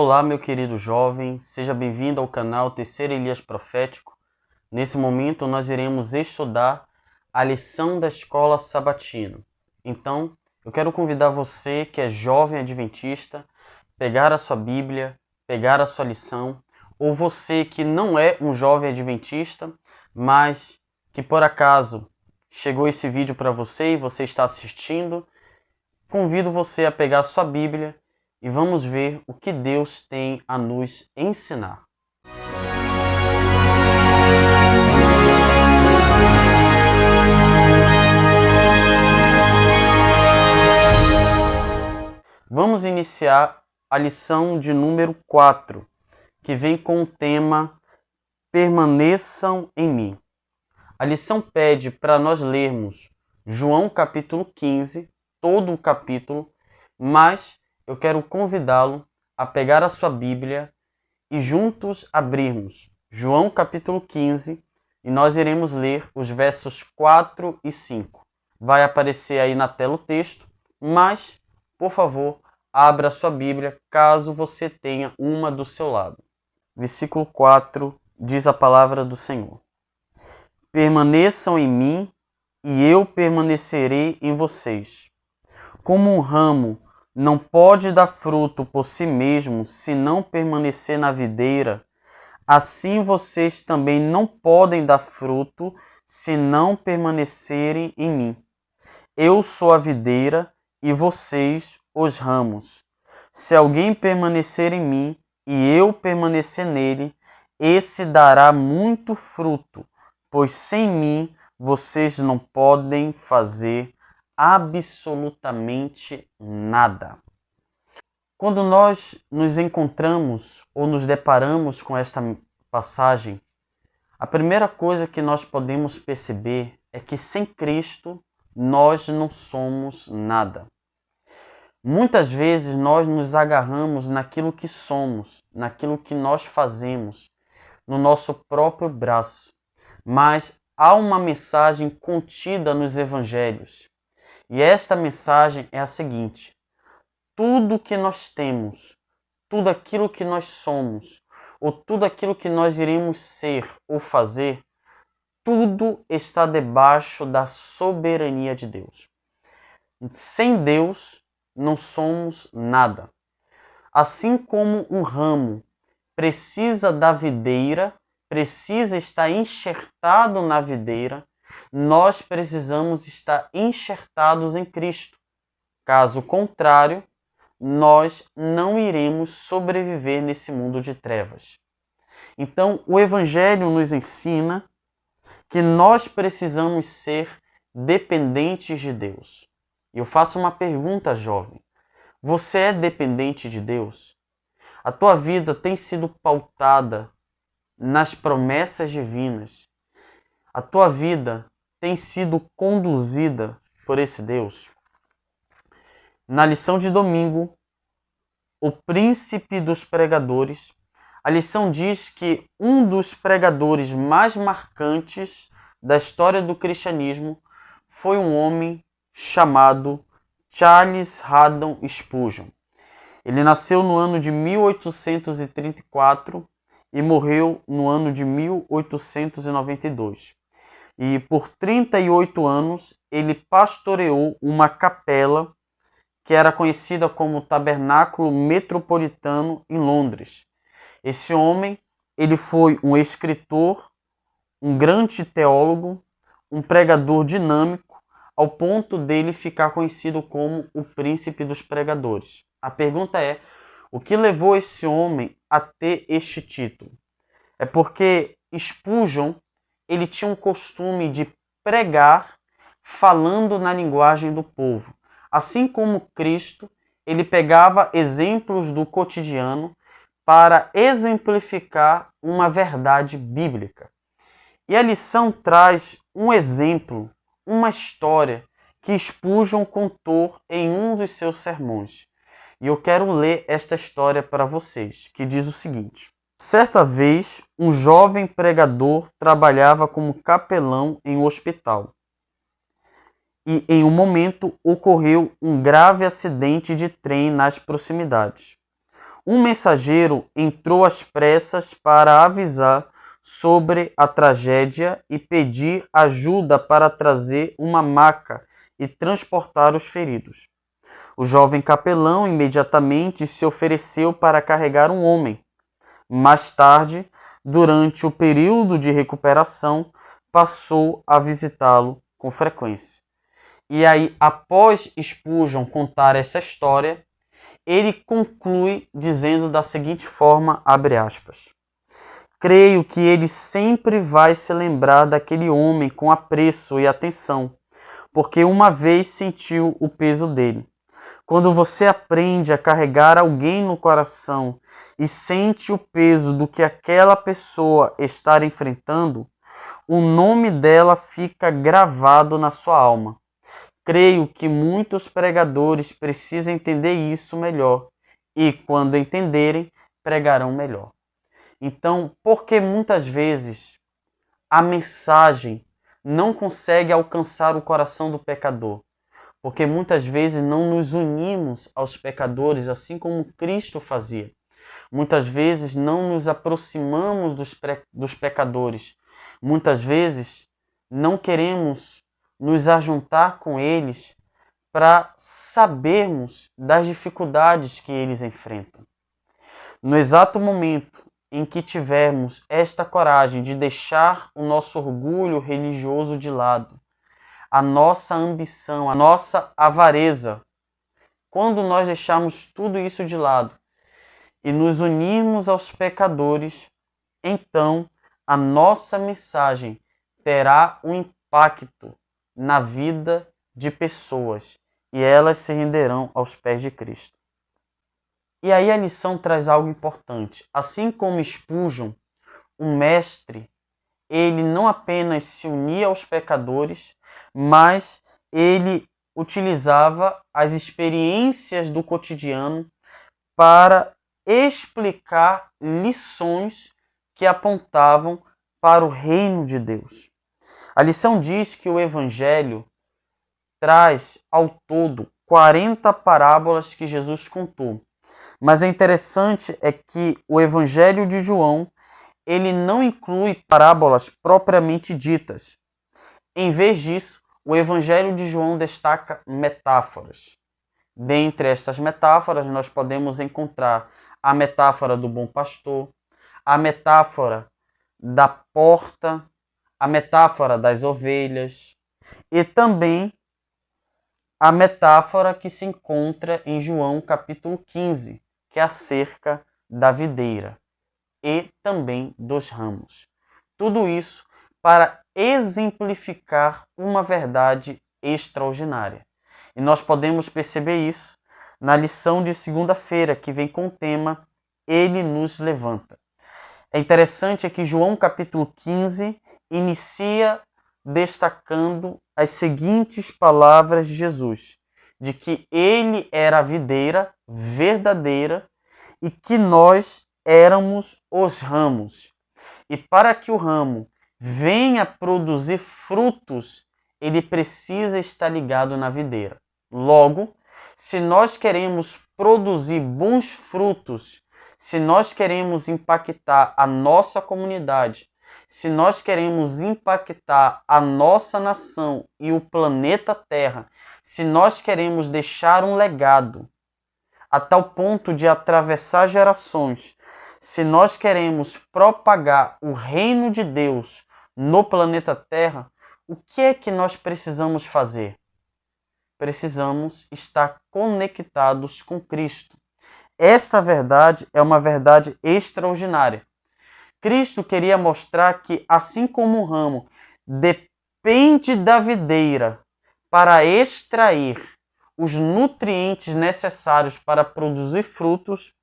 Olá, meu querido jovem, seja bem-vindo ao canal Terceiro Elias Profético. Nesse momento, nós iremos estudar a lição da escola sabatina. Então, eu quero convidar você que é jovem adventista, pegar a sua Bíblia, pegar a sua lição, ou você que não é um jovem adventista, mas que por acaso chegou esse vídeo para você e você está assistindo, convido você a pegar a sua Bíblia e vamos ver o que Deus tem a nos ensinar. Vamos iniciar a lição de número 4, que vem com o tema Permaneçam em mim. A lição pede para nós lermos João capítulo 15, todo o capítulo, mas eu quero convidá-lo a pegar a sua Bíblia e juntos abrirmos João capítulo 15 e nós iremos ler os versos 4 e 5. Vai aparecer aí na tela o texto, mas, por favor, abra a sua Bíblia caso você tenha uma do seu lado. Versículo 4 diz a palavra do Senhor: Permaneçam em mim e eu permanecerei em vocês. Como um ramo não pode dar fruto por si mesmo se não permanecer na videira, assim vocês também não podem dar fruto se não permanecerem em mim. Eu sou a videira e vocês os ramos. Se alguém permanecer em mim e eu permanecer nele, esse dará muito fruto, pois sem mim vocês não podem fazer absolutamente nada. Quando nós nos encontramos ou nos deparamos com esta passagem, a primeira coisa que nós podemos perceber é que sem Cristo nós não somos nada. Muitas vezes nós nos agarramos naquilo que somos, naquilo que nós fazemos, no nosso próprio braço, mas há uma mensagem contida nos evangelhos. E esta mensagem é a seguinte: tudo que nós temos, tudo aquilo que nós somos, ou tudo aquilo que nós iremos ser ou fazer, tudo está debaixo da soberania de Deus. Sem Deus, não somos nada. Assim como um ramo precisa da videira, precisa estar enxertado na videira, nós precisamos estar enxertados em Cristo. Caso contrário, nós não iremos sobreviver nesse mundo de trevas. Então, o Evangelho nos ensina que nós precisamos ser dependentes de Deus. E eu faço uma pergunta, jovem. Você é dependente de Deus? A tua vida tem sido pautada nas promessas divinas? A tua vida tem sido conduzida por esse Deus? Na lição de domingo, o príncipe dos pregadores, a lição diz que um dos pregadores mais marcantes da história do cristianismo foi um homem chamado Charles Haddon Spurgeon. Ele nasceu no ano de 1834 e morreu no ano de 1892. E por 38 anos ele pastoreou uma capela que era conhecida como Tabernáculo Metropolitano em Londres. Esse homem, ele foi um escritor, um grande teólogo, um pregador dinâmico, ao ponto dele ficar conhecido como o príncipe dos pregadores. A pergunta é, o que levou esse homem a ter este título? É porque Spurgeon, ele tinha um costume de pregar falando na linguagem do povo. Assim como Cristo, ele pegava exemplos do cotidiano para exemplificar uma verdade bíblica. E a lição traz um exemplo, uma história que Spurgeon contou em um dos seus sermões. E eu quero ler esta história para vocês, que diz o seguinte: certa vez, um jovem pregador trabalhava como capelão em um hospital. E em um momento ocorreu um grave acidente de trem nas proximidades. Um mensageiro entrou às pressas para avisar sobre a tragédia e pedir ajuda para trazer uma maca e transportar os feridos. O jovem capelão imediatamente se ofereceu para carregar um homem. Mais tarde, durante o período de recuperação, passou a visitá-lo com frequência. E aí, após Spurgeon contar essa história, ele conclui dizendo da seguinte forma, abre aspas: creio que ele sempre vai se lembrar daquele homem com apreço e atenção, porque uma vez sentiu o peso dele. Quando você aprende a carregar alguém no coração e sente o peso do que aquela pessoa está enfrentando, o nome dela fica gravado na sua alma. Creio que muitos pregadores precisam entender isso melhor e, quando entenderem, pregarão melhor. Então, porque muitas vezes a mensagem não consegue alcançar o coração do pecador? Porque muitas vezes não nos unimos aos pecadores assim como Cristo fazia. Muitas vezes não nos aproximamos dos pecadores. Muitas vezes não queremos nos ajuntar com eles para sabermos das dificuldades que eles enfrentam. No exato momento em que tivermos esta coragem de deixar o nosso orgulho religioso de lado, a nossa ambição, a nossa avareza, quando nós deixarmos tudo isso de lado e nos unirmos aos pecadores, então a nossa mensagem terá um impacto na vida de pessoas e elas se renderão aos pés de Cristo. E aí a lição traz algo importante. Assim como Spurgeon, o mestre, ele não apenas se unia aos pecadores, mas ele utilizava as experiências do cotidiano para explicar lições que apontavam para o reino de Deus. A lição diz que o Evangelho traz ao todo 40 parábolas que Jesus contou. Mas é interessante é que o Evangelho de João ele não inclui parábolas propriamente ditas. Em vez disso, o Evangelho de João destaca metáforas. Dentre estas metáforas, nós podemos encontrar a metáfora do bom pastor, a metáfora da porta, a metáfora das ovelhas e também a metáfora que se encontra em João capítulo 15, que é acerca da videira e também dos ramos. Tudo isso para exemplificar uma verdade extraordinária. E nós podemos perceber isso na lição de segunda-feira, que vem com o tema Ele nos levanta. É interessante que João capítulo 15 inicia destacando as seguintes palavras de Jesus, de que ele era a videira verdadeira e que nós éramos os ramos. E para que o ramo venha produzir frutos, ele precisa estar ligado na videira. Logo, se nós queremos produzir bons frutos, se nós queremos impactar a nossa comunidade, se nós queremos impactar a nossa nação e o planeta Terra, se nós queremos deixar um legado a tal ponto de atravessar gerações, se nós queremos propagar o reino de Deus no planeta Terra, o que é que nós precisamos fazer? Precisamos estar conectados com Cristo. Esta verdade é uma verdade extraordinária. Cristo queria mostrar que, assim como o ramo depende da videira para extrair os nutrientes necessários para produzir frutos,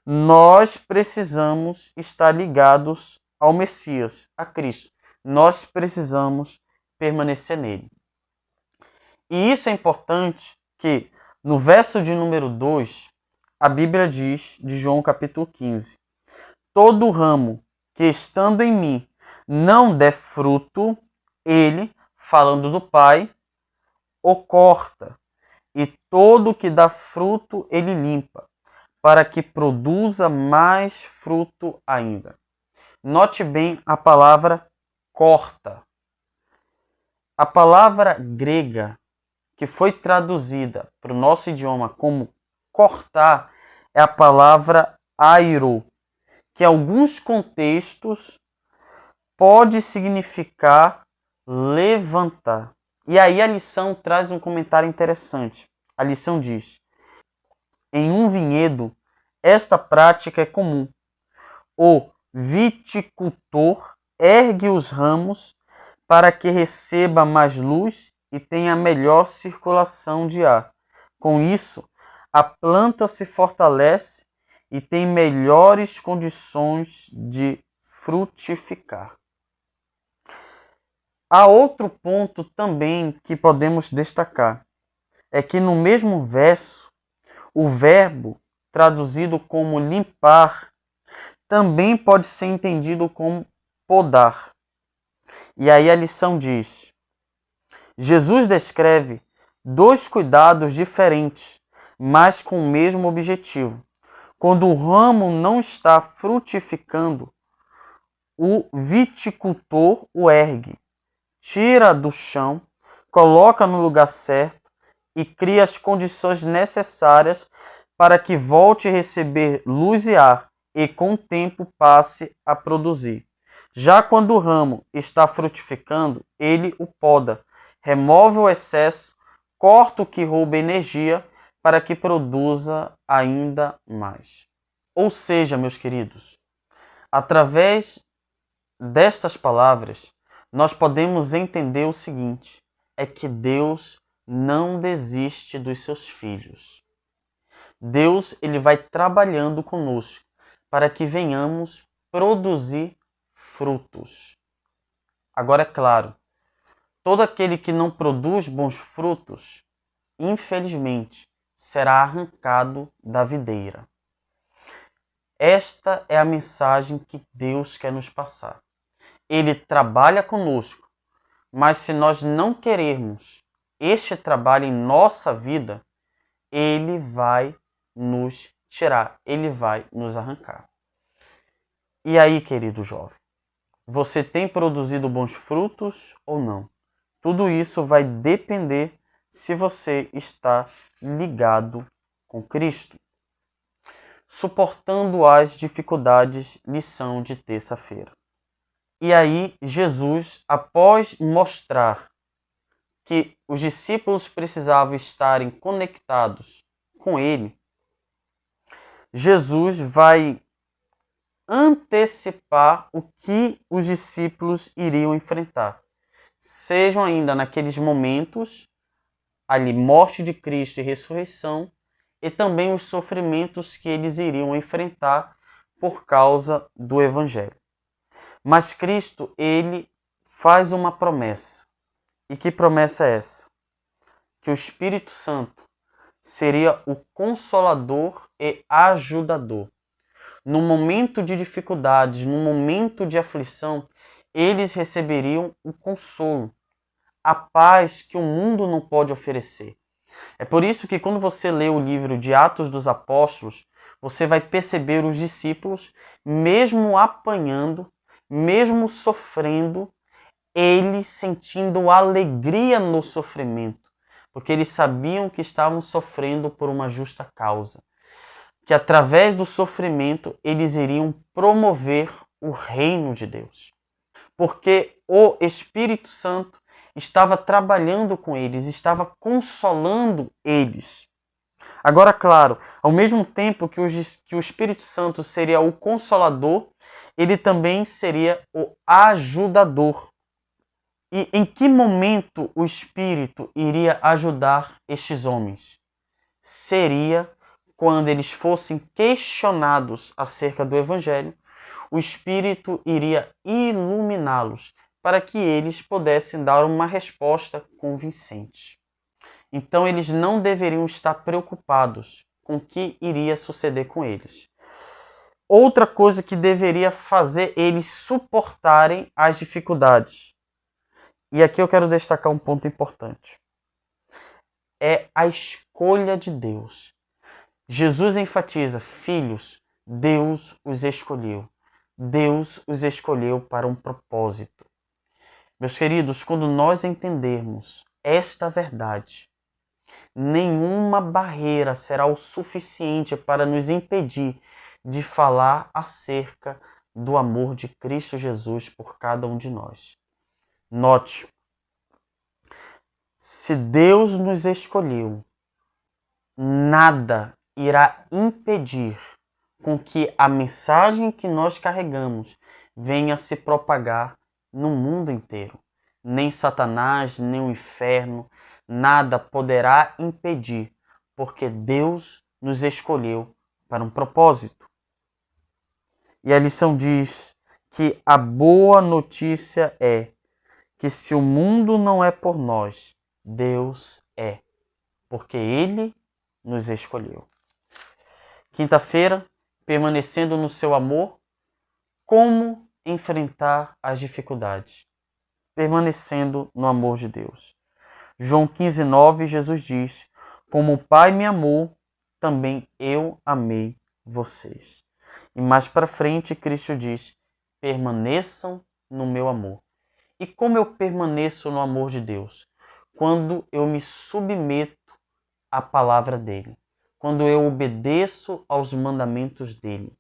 nós precisamos estar ligados ao Messias, a Cristo. Nós precisamos permanecer nele. E isso é importante que, no verso de número 2, a Bíblia diz, de João capítulo 15, todo ramo que estando em mim não der fruto, ele, falando do Pai, o corta, e todo que dá fruto ele limpa, para que produza mais fruto ainda. Note bem a palavra corta. A palavra grega que foi traduzida para o nosso idioma como cortar é a palavra airo, que em alguns contextos pode significar levantar. E aí a lição traz um comentário interessante. A lição diz: em um vinhedo, esta prática é comum. O viticultor ergue os ramos para que receba mais luz e tenha melhor circulação de ar. Com isso, a planta se fortalece e tem melhores condições de frutificar. Há outro ponto também que podemos destacar, é que no mesmo verso, o verbo traduzido como limpar também pode ser entendido como podar. E aí a lição diz: Jesus descreve dois cuidados diferentes, mas com o mesmo objetivo. Quando o ramo não está frutificando, o viticultor o ergue, tira do chão, coloca no lugar certo e cria as condições necessárias para que volte a receber luz e ar e com o tempo passe a produzir. Já quando o ramo está frutificando, ele o poda, remove o excesso, corta o que rouba energia para que produza ainda mais. Ou seja, meus queridos, através destas palavras, nós podemos entender o seguinte: é que Deus não desiste dos seus filhos. Deus, ele vai trabalhando conosco para que venhamos produzir frutos. Agora, é claro, todo aquele que não produz bons frutos, infelizmente, será arrancado da videira. Esta é a mensagem que Deus quer nos passar. Ele trabalha conosco, mas se nós não querermos este trabalho em nossa vida, ele vai nos tirar, ele vai nos arrancar. E aí, querido jovem, você tem produzido bons frutos ou não? Tudo isso vai depender se você está ligado com Cristo. Suportando as dificuldades, lição de terça-feira. E aí, Jesus, após mostrar que os discípulos precisavam estarem conectados com ele, Jesus vai antecipar o que os discípulos iriam enfrentar. Sejam ainda naqueles momentos, ali, morte de Cristo e ressurreição, e também os sofrimentos que eles iriam enfrentar por causa do Evangelho. Mas Cristo, ele faz uma promessa. E que promessa é essa? Que o Espírito Santo seria o consolador e ajudador. No momento de dificuldades, no momento de aflição, eles receberiam o consolo, a paz que o mundo não pode oferecer. É por isso que quando você lê o livro de Atos dos Apóstolos, você vai perceber os discípulos, mesmo apanhando, mesmo sofrendo, eles sentindo alegria no sofrimento, porque eles sabiam que estavam sofrendo por uma justa causa, que através do sofrimento eles iriam promover o reino de Deus, porque o Espírito Santo estava trabalhando com eles, estava consolando eles. Agora, claro, ao mesmo tempo que o Espírito Santo seria o consolador, ele também seria o ajudador. E em que momento o Espírito iria ajudar estes homens? Seria quando eles fossem questionados acerca do Evangelho, o Espírito iria iluminá-los para que eles pudessem dar uma resposta convincente. Então eles não deveriam estar preocupados com o que iria suceder com eles. Outra coisa que deveria fazer eles suportarem as dificuldades. E aqui eu quero destacar um ponto importante. É a escolha de Deus. Jesus enfatiza: filhos, Deus os escolheu. Deus os escolheu para um propósito. Meus queridos, quando nós entendermos esta verdade, nenhuma barreira será o suficiente para nos impedir de falar acerca do amor de Cristo Jesus por cada um de nós. Note, se Deus nos escolheu, nada irá impedir com que a mensagem que nós carregamos venha se propagar no mundo inteiro. Nem Satanás, nem o inferno, nada poderá impedir, porque Deus nos escolheu para um propósito. E a lição diz que a boa notícia é que se o mundo não é por nós, Deus é, porque Ele nos escolheu. Quinta-feira, permanecendo no seu amor, como enfrentar as dificuldades? Permanecendo no amor de Deus. João 15:9, Jesus diz: como o Pai me amou, também eu amei vocês. E mais para frente, Cristo diz: permaneçam no meu amor. E como eu permaneço no amor de Deus? Quando eu me submeto à palavra dele. Quando eu obedeço aos mandamentos dele.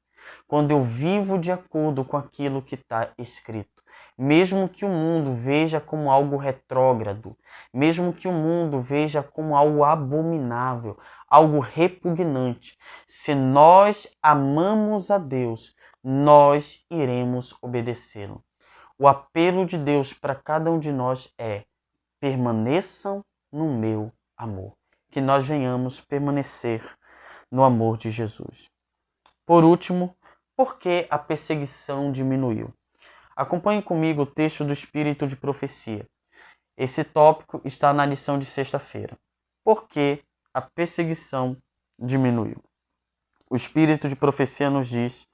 Quando eu vivo de acordo com aquilo que está escrito. Mesmo que o mundo veja como algo retrógrado, mesmo que o mundo veja como algo abominável, algo repugnante, se nós amamos a Deus, nós iremos obedecê-lo. O apelo de Deus para cada um de nós é: permaneçam no meu amor. Que nós venhamos permanecer no amor de Jesus. Por último, por que a perseguição diminuiu? Acompanhe comigo o texto do Espírito de Profecia. Esse tópico está na lição de sexta-feira. Por que a perseguição diminuiu? O Espírito de Profecia nos diz: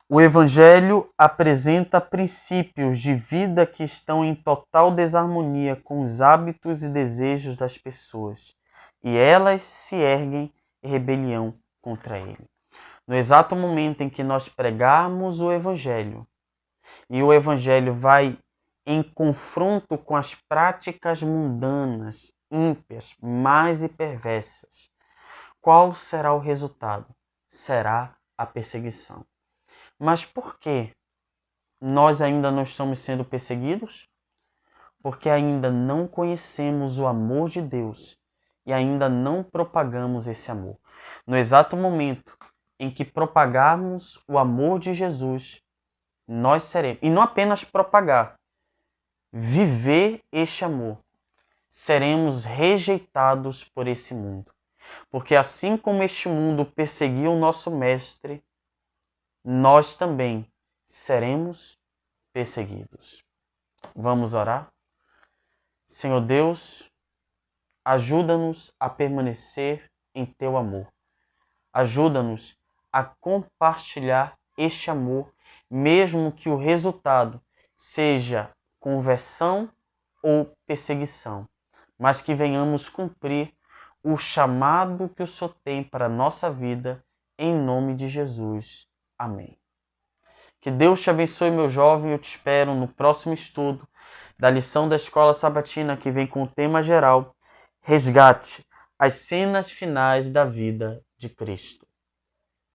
o Evangelho apresenta princípios de vida que estão em total desarmonia com os hábitos e desejos das pessoas, e elas se erguem em rebelião contra ele. No exato momento em que nós pregarmos o Evangelho, e o Evangelho vai em confronto com as práticas mundanas, ímpias, más e perversas, qual será o resultado? Será a perseguição. Mas por que nós ainda não estamos sendo perseguidos? Porque ainda não conhecemos o amor de Deus e ainda não propagamos esse amor. No exato momento em que propagarmos o amor de Jesus, nós seremos, e não apenas propagar, viver este amor, seremos rejeitados por esse mundo. Porque assim como este mundo perseguiu o nosso Mestre, nós também seremos perseguidos. Vamos orar? Senhor Deus, ajuda-nos a permanecer em Teu amor. Ajuda-nos a compartilhar este amor, mesmo que o resultado seja conversão ou perseguição, mas que venhamos cumprir o chamado que o Senhor tem para a nossa vida, em nome de Jesus. Amém. Que Deus te abençoe, meu jovem. Eu te espero no próximo estudo da lição da Escola Sabatina, que vem com o tema geral: resgate, as cenas finais da vida de Cristo.